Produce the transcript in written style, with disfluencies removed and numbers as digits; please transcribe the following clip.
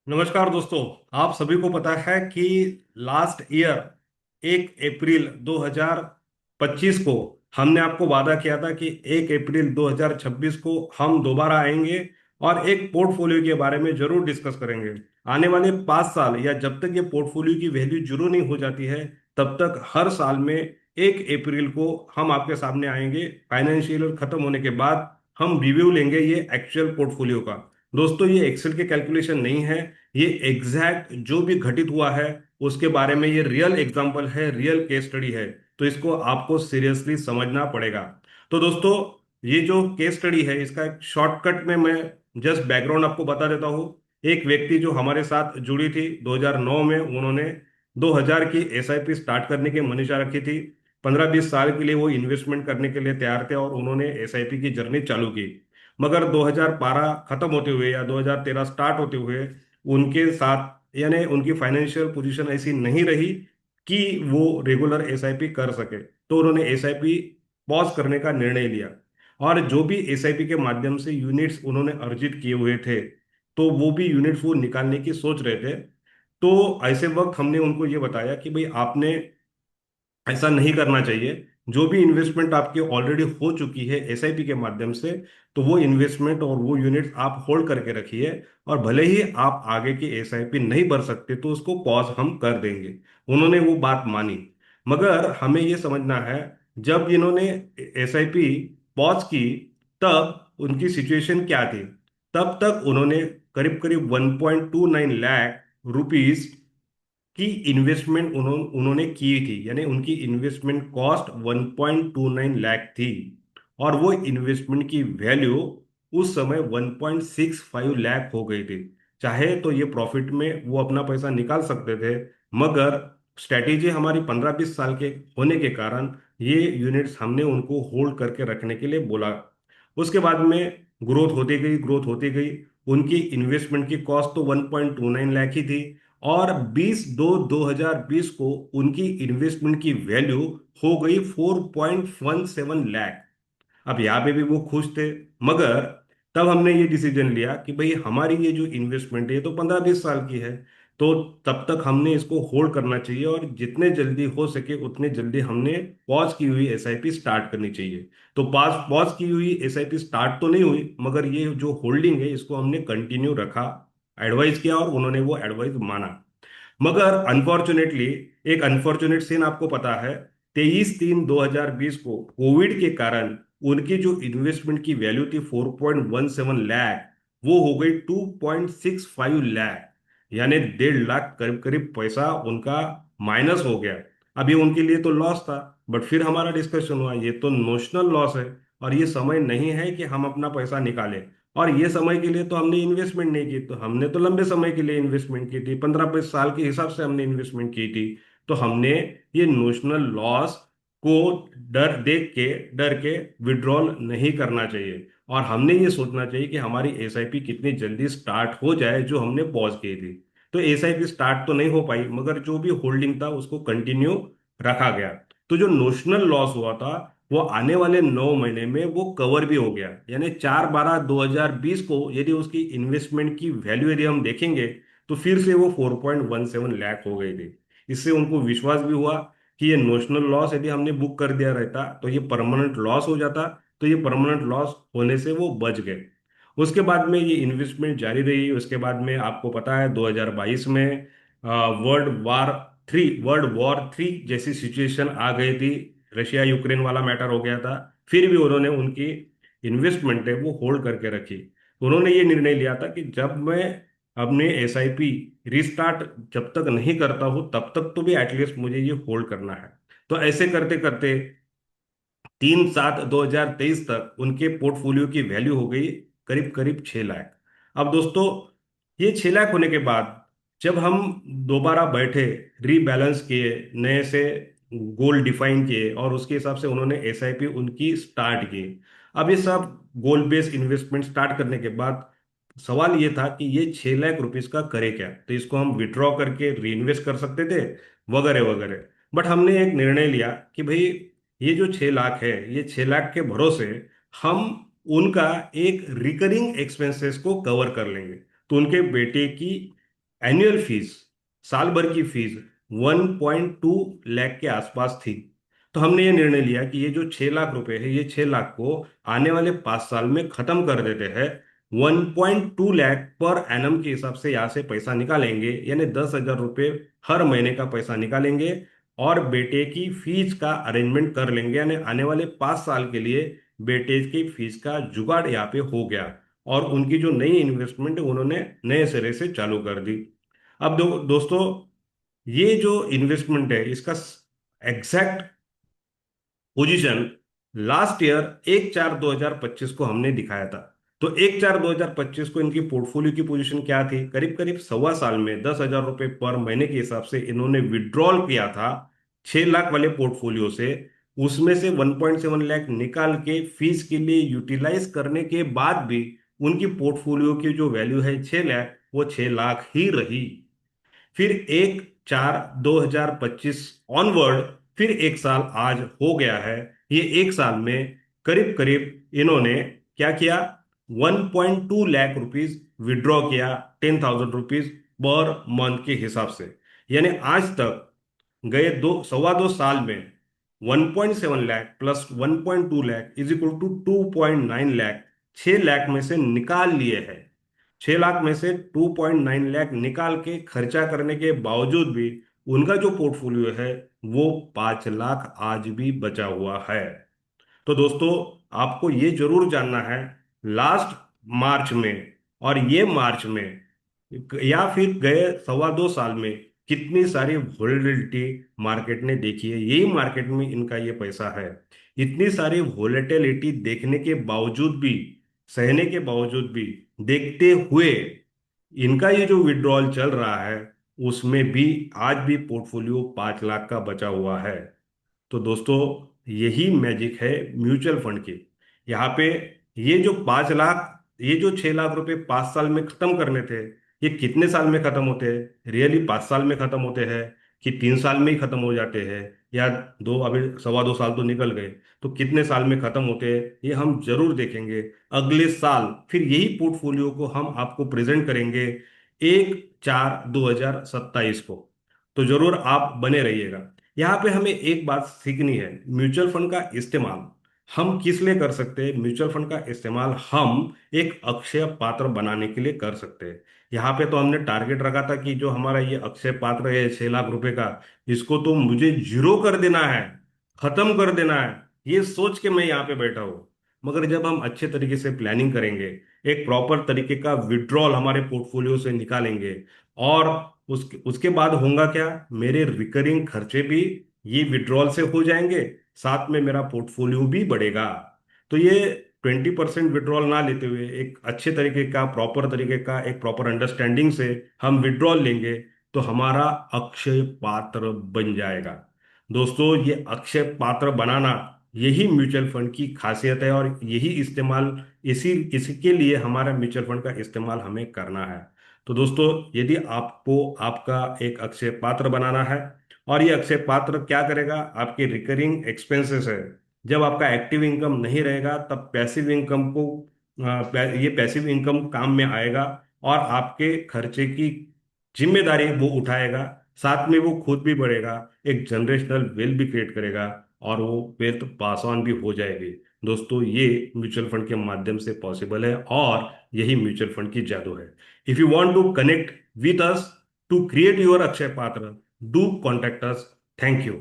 नमस्कार दोस्तों। आप सभी को पता है कि लास्ट ईयर 1 अप्रैल 2025 को हमने आपको वादा किया था कि 1 अप्रैल 2026 को हम दोबारा आएंगे और एक पोर्टफोलियो के बारे में जरूर डिस्कस करेंगे। आने वाले 5 साल या जब तक ये पोर्टफोलियो की वैल्यू जीरो नहीं हो जाती है तब तक हर साल में 1 अप्रैल को हम आपके सामने आएंगे। फाइनेंशियल ईयर खत्म होने के बाद हम रिव्यू लेंगे ये एक्चुअल पोर्टफोलियो का। दोस्तों, ये एक्सेल के कैलकुलेशन नहीं है, ये एग्जैक्ट जो भी घटित हुआ है उसके बारे में ये रियल एग्जांपल है, रियल केस स्टडी है। तो इसको आपको सीरियसली समझना पड़ेगा। तो दोस्तों, ये जो केस स्टडी है इसका एक शॉर्टकट में मैं जस्ट बैकग्राउंड आपको बता देता हूँ। एक व्यक्ति जो हमारे साथ जुड़ी थी 2009 में, उन्होंने 2000 की एसआईपी स्टार्ट करने की मनीषा रखी थी। 15-20 साल के लिए वो इन्वेस्टमेंट करने के लिए तैयार थे और उन्होंने एसआईपी की जर्नी चालू की। मगर 2012 खत्म होते हुए या 2013 स्टार्ट होते हुए उनके साथ यानी उनकी फाइनेंशियल पोजीशन ऐसी नहीं रही कि वो रेगुलर एसआईपी कर सके। तो उन्होंने एसआईपी पॉज करने का निर्णय लिया। और जो भी एसआईपी के माध्यम से यूनिट्स उन्होंने अर्जित किए हुए थे, तो वो भी यूनिट्स वो निकालने की सोच रहे थे। तो ऐसे वक्त हमने उनको ये बताया कि भाई आपने ऐसा नहीं करना चाहिए। जो भी इन्वेस्टमेंट आपकी ऑलरेडी हो चुकी है एसआईपी के माध्यम से, तो वो इन्वेस्टमेंट और वो यूनिट आप होल्ड करके रखिए। और भले ही आप आगे की एसआईपी नहीं भर सकते तो उसको पॉज हम कर देंगे। उन्होंने वो बात मानी। मगर हमें ये समझना है, जब इन्होंने एसआईपी पॉज की तब उनकी सिचुएशन क्या थी। तब तक उन्होंने करीब करीब 1.29 लाख रुपीस की इन्वेस्टमेंट उन्होंने की थी। यानी उनकी इन्वेस्टमेंट कॉस्ट 1.29 लाख थी। और वो इन्वेस्टमेंट की वैल्यू उस समय 1.65 लाख हो गई थी। चाहे तो ये प्रॉफिट में वो अपना पैसा निकाल सकते थे, मगर स्ट्रैटेजी हमारी 15-20 साल के होने के कारण ये यूनिट्स हमने उनको होल्ड करके रखने के लिए बोला। उसके बाद में ग्रोथ होती गई, ग्रोथ होती गई। उनकी इन्वेस्टमेंट की कॉस्ट तो 1.29 लाख ही थी। और 20 दो 2020 को उनकी इन्वेस्टमेंट की वैल्यू हो गई 4.17 लाख। अब यहाँ पे भी वो खुश थे। मगर तब हमने ये डिसीजन लिया कि भाई हमारी ये जो इन्वेस्टमेंट है ये तो 15-20 साल की है। तो तब तक हमने इसको होल्ड करना चाहिए और जितने जल्दी हो सके उतने जल्दी हमने पॉज की हुई एसआईपी स्टार्ट करनी चाहिए। तो पॉज पॉज की हुई एसआईपी स्टार्ट तो नहीं हुई, मगर ये जो होल्डिंग है इसको हमने कंटिन्यू रखा। एडवाइस किया और उन्होंने वो एडवाइस माना। मगर अनफॉर्चुनेटली एक अनफॉर्चुनेट सीन आपको पता है। 23/3/2020 को कोविड के कारण उनकी जो इन्वेस्टमेंट की वैल्यू थी 4.17 लाख, वो हो गई 2.65 लाख। यानी 1.5 लाख करीब करीब पैसा उनका माइनस हो गया। अभी उनके लिए तो लॉस था, बट फिर हमारा डिस्कशन हुआ ये तो नोशनल लॉस है और ये समय नहीं है कि हम अपना पैसा निकालें। और ये समय के लिए तो हमने इन्वेस्टमेंट नहीं की, तो हमने तो लंबे समय के लिए इन्वेस्टमेंट की थी, 15-20 साल के हिसाब से हमने इन्वेस्टमेंट की थी। तो हमने ये नोशनल लॉस को डर के विड्रॉल नहीं करना चाहिए। और हमने ये सोचना चाहिए कि हमारी एसआईपी कितनी जल्दी स्टार्ट हो जाए जो हमने पॉज की थी। तो एसआईपी स्टार्ट तो नहीं हो पाई, मगर जो भी होल्डिंग था उसको कंटिन्यू रखा गया। तो जो नोशनल लॉस हुआ था वो आने वाले 9 महीने में वो कवर भी हो गया। यानी 4/12/2020 को यदि उसकी इन्वेस्टमेंट की वैल्यू यदि हम देखेंगे तो फिर से वो 4.17 लाख हो गई थी। इससे उनको विश्वास भी हुआ कि ये नोशनल लॉस यदि हमने बुक कर दिया रहता तो ये परमानेंट लॉस हो जाता। तो ये परमानेंट लॉस होने से वो बच गए। उसके बाद में ये इन्वेस्टमेंट जारी रही। उसके बाद में आपको पता है 2022 में वर्ल्ड वॉर 3 जैसी सिचुएशन आ गई थी। रशिया यूक्रेन वाला मैटर हो गया था। फिर भी उन्होंने उनकी इन्वेस्टमेंट है वो होल्ड करके रखी। उन्होंने ये निर्णय लिया था कि जब मैं अपने एसआईपी रिस्टार्ट जब तक नहीं करता हूं तब तक तो भी एटलीस्ट मुझे ये होल्ड करना है। तो ऐसे करते करते 3/7/2023 तक उनके पोर्टफोलियो की वैल्यू हो गई करीब करीब 6 लाख। अब दोस्तों, ये 6 लाख होने के बाद जब हम दोबारा बैठे, रीबैलेंस किए, नए से गोल डिफाइन किए और उसके हिसाब से उन्होंने एसआईपी उनकी स्टार्ट की। अब ये सब गोल बेस्ड इन्वेस्टमेंट स्टार्ट करने के बाद सवाल ये था कि ये 6 लाख रुपीस का करे क्या। तो इसको हम विड्रॉ करके री इन्वेस्ट कर सकते थे, वगैरह वगैरह। बट हमने एक निर्णय लिया कि भाई ये जो 6 लाख है, ये 6 लाख के भरोसे हम उनका एक रिकरिंग एक्सपेंसेस को कवर कर लेंगे। तो उनके बेटे की एनुअल फीस, साल भर की फीस 1.2 लाख के आसपास थी। तो हमने ये निर्णय लिया कि ये जो 6 लाख रुपए है, ये 6 लाख को आने वाले 5 साल में खत्म कर देते हैं। 1.2 लाख पर एनम के हिसाब से यहाँ से पैसा निकालेंगे, यानी 10,000 रुपये हर महीने का पैसा निकालेंगे और बेटे की फीस का अरेंजमेंट कर लेंगे, यानी आने वाले 5 साल के लिए बेटे की फीस का जुगाड़ यहाँ पे हो गया। और उनकी जो नई इन्वेस्टमेंट है उन्होंने नए सिरे से चालू कर दी। अब दोस्तों, ये जो इन्वेस्टमेंट है इसका एग्जैक्ट पोजीशन लास्ट ईयर 1/4/2025 को हमने दिखाया था। तो 1/4/2025 को इनकी पोर्टफोलियो की पोजीशन क्या थी? करीब करीब सवा साल में 10,000 रुपये पर महीने के हिसाब से इन्होंने विड्रॉल किया था 6 लाख वाले पोर्टफोलियो से। उसमें से 1.7 लाख निकाल के फीस के लिए यूटिलाइज करने के बाद भी उनकी पोर्टफोलियो की जो वैल्यू है 6 लाख, वो 6 लाख ही रही। फिर 1/4/2025 ऑनवर्ड फिर एक साल आज हो गया है। ये एक साल में करीब करीब इन्होंने क्या किया? 1.2 लाख रुपीज विड्रॉ किया, 10,000 रुपीज पर मंथ के हिसाब से। यानी आज तक गए 2 सवा 2 साल में 1.7 lakh plus 1.2 lakh is equal to 2.9 lakh, 6 lakh में से निकाल लिए हैं। 6 लाख में से 2.9 लाख निकाल के खर्चा करने के बावजूद भी उनका जो पोर्टफोलियो है वो 5 लाख आज भी बचा हुआ है। तो दोस्तों, आपको ये जरूर जानना है, लास्ट मार्च में और ये मार्च में या फिर गए सवा 2 साल में कितनी सारी वोलेटिलिटी मार्केट ने देखी है। यही मार्केट में इनका ये पैसा है। इतनी सारी वोलेटिलिटी देखने के बावजूद भी, सहने के बावजूद भी, देखते हुए इनका ये जो विड्रॉल चल रहा है उसमें भी आज भी पोर्टफोलियो 5 लाख का बचा हुआ है। तो दोस्तों, यही मैजिक है म्यूचुअल फंड की। यहाँ पे ये जो 5 लाख, ये जो 6 लाख रुपए 5 साल में खत्म करने थे, ये कितने साल में खत्म होते हैं? रियली 5 साल में खत्म होते हैं कि 3 साल में ही खत्म हो जाते हैं, या दो, अभी सवा 2 साल तो निकल गए, तो कितने साल में खत्म होते हैं ये हम जरूर देखेंगे। अगले साल फिर यही पोर्टफोलियो को हम आपको प्रेजेंट करेंगे 1/4/2027 को। तो जरूर आप बने रहिएगा। यहाँ पे हमें एक बात सीखनी है, म्यूचुअल फंड का इस्तेमाल हम किस लिए कर सकते हैं? म्यूचुअल फंड का इस्तेमाल हम एक अक्षय पात्र बनाने के लिए कर सकते हैं। यहाँ पे तो हमने टारगेट रखा था कि जो हमारा ये अक्षय पात्र है 6 लाख रुपए का, इसको तो मुझे जीरो कर देना है, खत्म कर देना है। ये सोच के मैं यहाँ पे बैठा हूँ। मगर जब हम अच्छे तरीके से प्लानिंग करेंगे, एक प्रॉपर तरीके का विड्रॉल हमारे पोर्टफोलियो से निकालेंगे, और उसके उसके बाद होगा क्या? मेरे रिकरिंग खर्चे भी ये विड्रॉल से हो जाएंगे, साथ में मेरा पोर्टफोलियो भी बढ़ेगा। तो ये 20% विड्रॉल ना लेते हुए एक अच्छे तरीके का, प्रॉपर तरीके का, एक प्रॉपर अंडरस्टैंडिंग से हम विड्रॉल लेंगे तो हमारा अक्षय पात्र बन जाएगा। दोस्तों, ये अक्षय पात्र बनाना यही म्यूचुअल फंड की खासियत है, और यही इस्तेमाल, इसी इसके लिए हमारा म्यूचुअल फंड का इस्तेमाल हमें करना है। तो दोस्तों, यदि आपको आपका एक अक्षय पात्र बनाना है, और ये अक्षय पात्र क्या करेगा? आपके रिकरिंग एक्सपेंसेस है, जब आपका एक्टिव इनकम नहीं रहेगा तब पैसिव इनकम को, ये पैसिव इनकम काम में आएगा, और आपके खर्चे की जिम्मेदारी वो उठाएगा, साथ में वो खुद भी बढ़ेगा, एक जनरेशनल वेल्थ भी क्रिएट करेगा, और वो वेल्थ पास ऑन भी हो जाएगी। दोस्तों, ये म्यूचुअल फंड के माध्यम से पॉसिबल है, और यही म्यूचुअल फंड की जादू है। If you want to connect with us to create your Akshaya Patra, do contact us. Thank you.